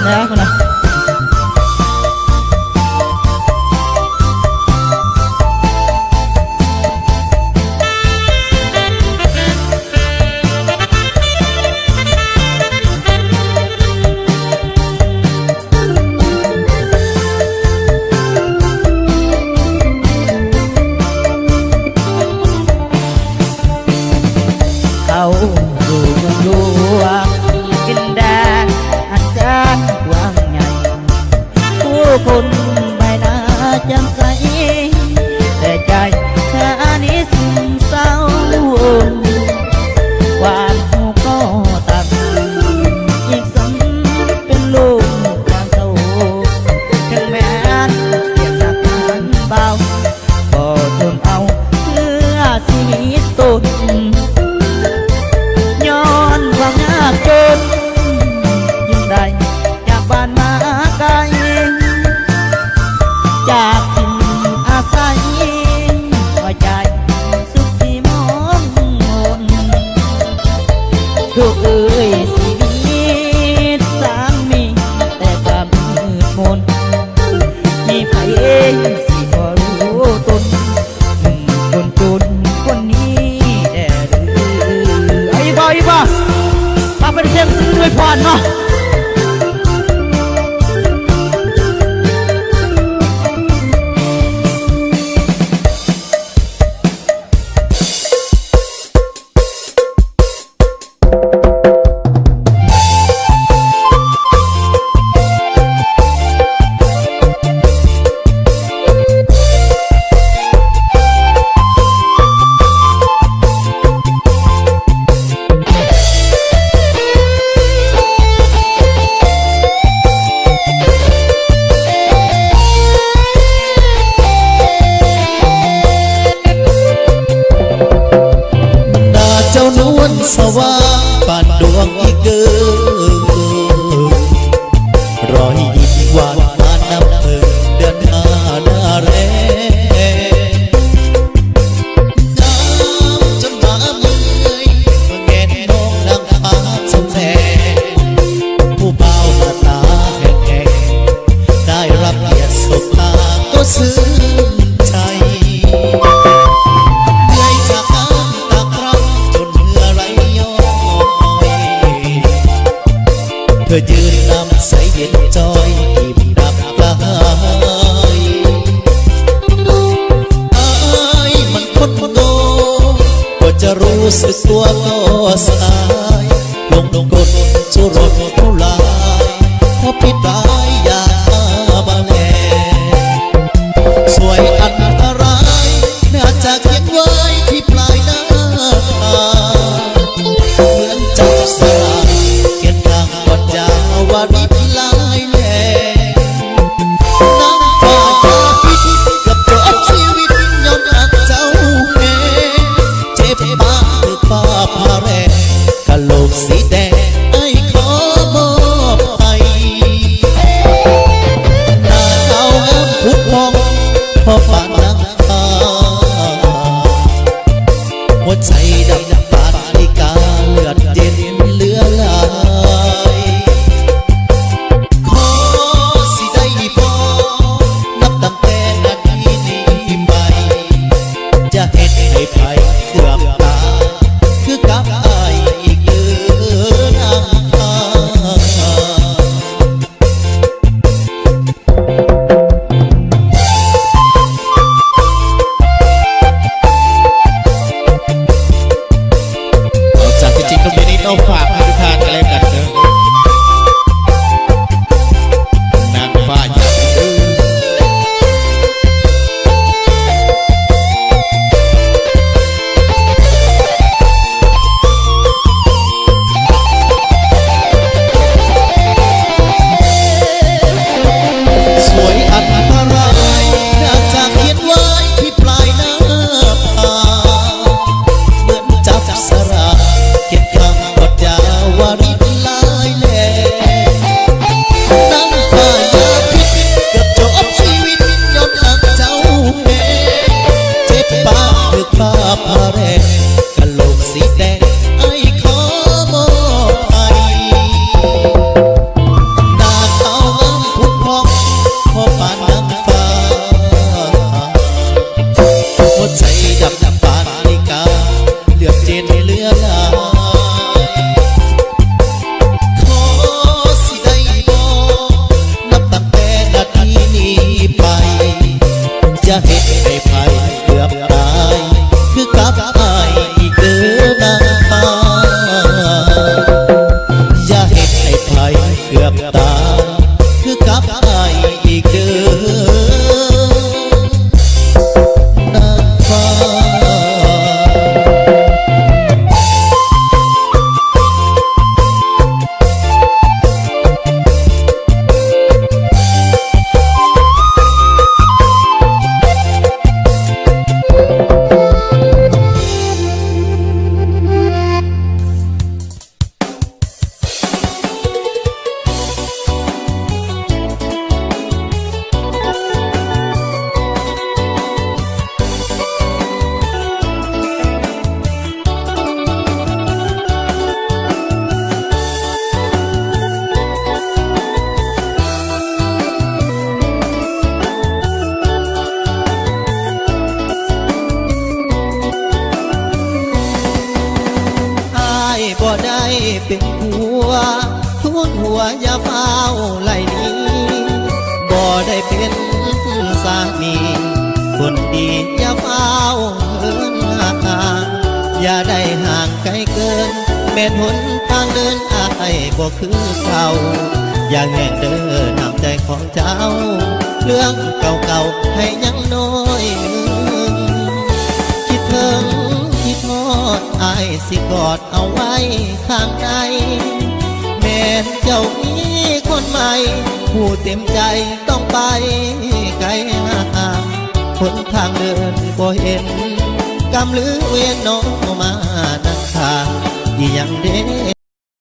นะคุณนะคนใบหน้าแจ่มใสแต่ใจเธอนี้ซึมเศร้าความหูก็ตัดอีกสันเป็นลูกทางโตถึงแม้เพียงจากการเบาก็ทนเอาเพื่อชีวิตตนย้อนความยากจนยิ่งได้จากบ้านมาไกลจากถิ่นอาศัยหัวใจสุขที่มองมนทุกเอ่ยชีวิตสร้างมีแต่ความมืดมนมีใครเองสิพอรู้ตนหนุ่มคนจนคนนี้แด่หรือไอ้บ่มาเป็นเสียงซื้อด้วยพรเนาะสว่างปานดวงอีกเกินรอยยิ้มหวานมาน้ำเธอเดือนหน้าแรงน้ำจนมาเมื่อยเมื่อแง่น้องนางฟ้าสมแสผู้เบาหน้าตาแห้งๆได้รับเกียรติสบตาก็ซึ้งใจเธอยืนน้ำใสเย็นจอยอิ่มดับกระหายอายมันคนโง่กว่าจะรู้สึกตัวก็สายลงกดชูรสผู้ลายพอปิดตายอยากมาแลสวยอันตรายน่าจะเขียนไว้ที่ปลายหน้าเหมือนจับสลากเขียนทางวัดยาวานิพลายแหลน้ำฟ้าจะพิษกับจบชีวิตย้อนรักเจ้าแห่เจ็บปากคือฟ้าผ่าแรงกะโหลกสีแดงไอ้ขอมอบให้หน้าขาวงามพุทธพองพอปานน้ำตาหัวใจดำปานนิกาเลือดเย็นเหลือลายขอสิได้พอนับตั้งแต่นาทีนี้ไปจะเห็นให้ไผเกือบตาคือกับอายอีกเลย เป็นผัวทุนหัวอย่าเฝ้าไหลนี้บ่ได้เป็นสามีคนดีอย่าเฝ้าเหินห่างอย่าได้ห่างไกลเกินแม่นหนทางเดินอ้ายบ่คือเก่าอย่าแห่งเดินนำใจของเจ้าเรื่องเก่าๆให้ยังน้อยคิดถึงคิดทอดอ้ายสิกอดเอาไว้ข้างในแม่นเจ้ามีคนใหม่ผู้เต็มใจต้องไปไกลห่างหนทางเดินบ่เห็นกำลือเวียนน้องมานักทางอีหยังเด้